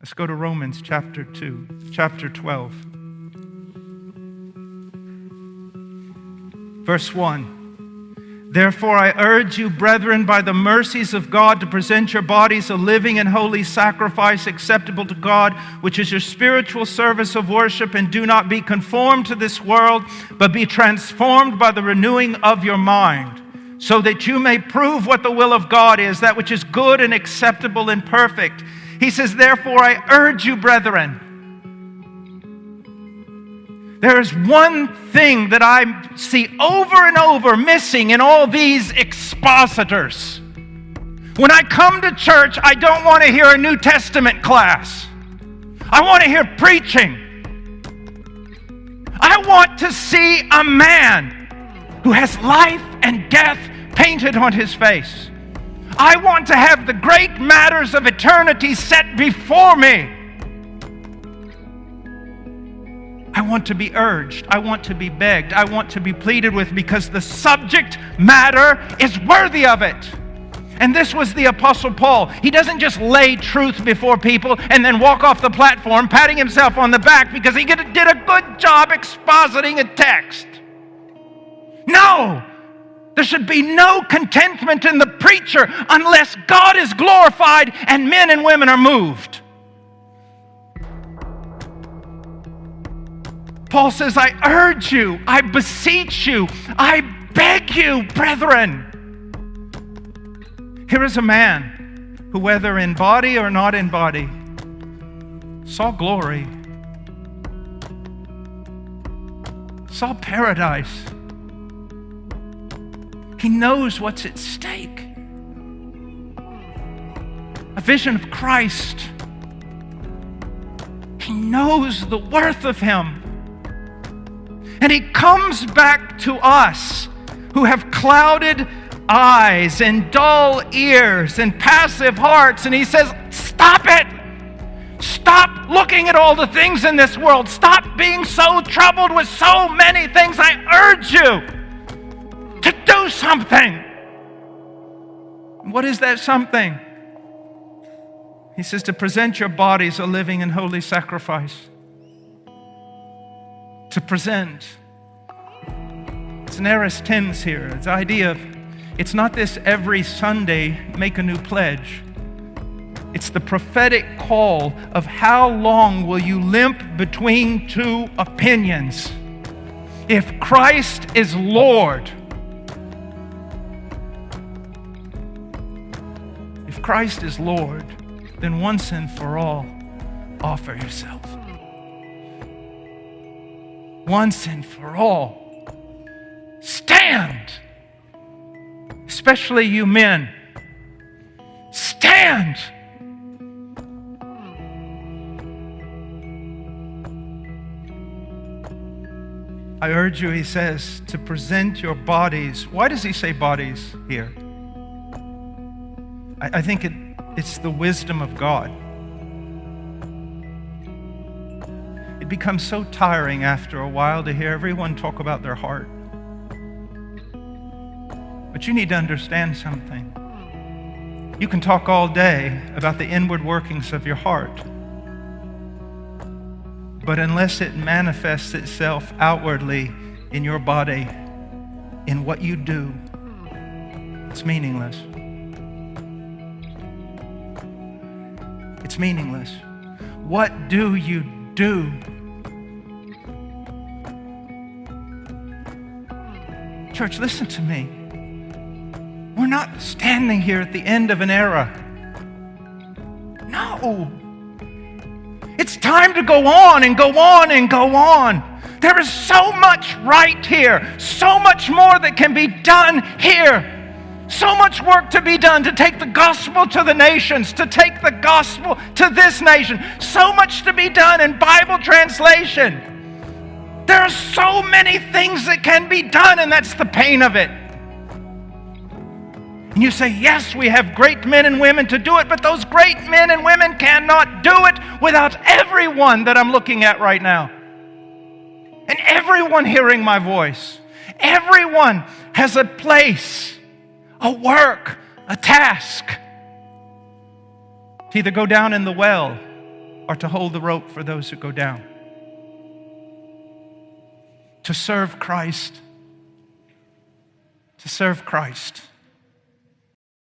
Let's go to Romans chapter 12. Verse 1. Therefore, I urge you, brethren, by the mercies of God, to present your bodies a living and holy sacrifice acceptable to God, which is your spiritual service of worship, and do not be conformed to this world, but be transformed by the renewing of your mind, so that you may prove what the will of God is, that which is good and acceptable and perfect. He says, therefore, I urge you, brethren. There is one thing that I see over and over missing in all these expositors. When I come to church, I don't want to hear a New Testament class. I want to hear preaching. I want to see a man who has life and death painted on his face. I want to have the great matters of eternity set before me. I want to be urged. I want to be begged. I want to be pleaded with, because the subject matter is worthy of it. And this was the Apostle Paul. He doesn't just lay truth before people and then walk off the platform patting himself on the back because he did a good job expositing a text. No! There should be no contentment in the preacher unless God is glorified and men and women are moved. Paul says, I urge you, I beseech you, I beg you, brethren. Here is a man who, whether in body or not in body, saw glory, saw paradise. He knows what's at stake. A vision of Christ. He knows the worth of Him. And He comes back to us who have clouded eyes and dull ears and passive hearts, and He says, stop it! Stop looking at all the things in this world. Stop being so troubled with so many things. I urge you to do something. What is that something? He says to present your bodies a living and holy sacrifice. To present. It's an aorist tense here. It's the idea of, it's not this every Sunday make a new pledge. It's the prophetic call of how long will you limp between two opinions? If Christ is Lord, if Christ is Lord, then once and for all, offer yourself. Once and for all, stand. Especially you men, stand. I urge you, he says, to present your bodies. Why does he say bodies here? I think it's the wisdom of God. It becomes so tiring after a while to hear everyone talk about their heart. But you need to understand something. You can talk all day about the inward workings of your heart, but unless it manifests itself outwardly in your body, in what you do, it's meaningless. It's meaningless. What do you do? Church, listen to me. We're not standing here at the end of an era. No. It's time to go on and go on and go on. There is so much right here, so much more that can be done here. So much work to be done to take the gospel to the nations, to take the gospel to this nation. So much to be done in Bible translation. There are so many things that can be done, and that's the pain of it. And you say, yes, we have great men and women to do it, but those great men and women cannot do it without everyone that I'm looking at right now. And everyone hearing my voice. Everyone has a place, a work, a task. To either go down in the well are to hold the rope for those who go down. To serve Christ. To serve Christ.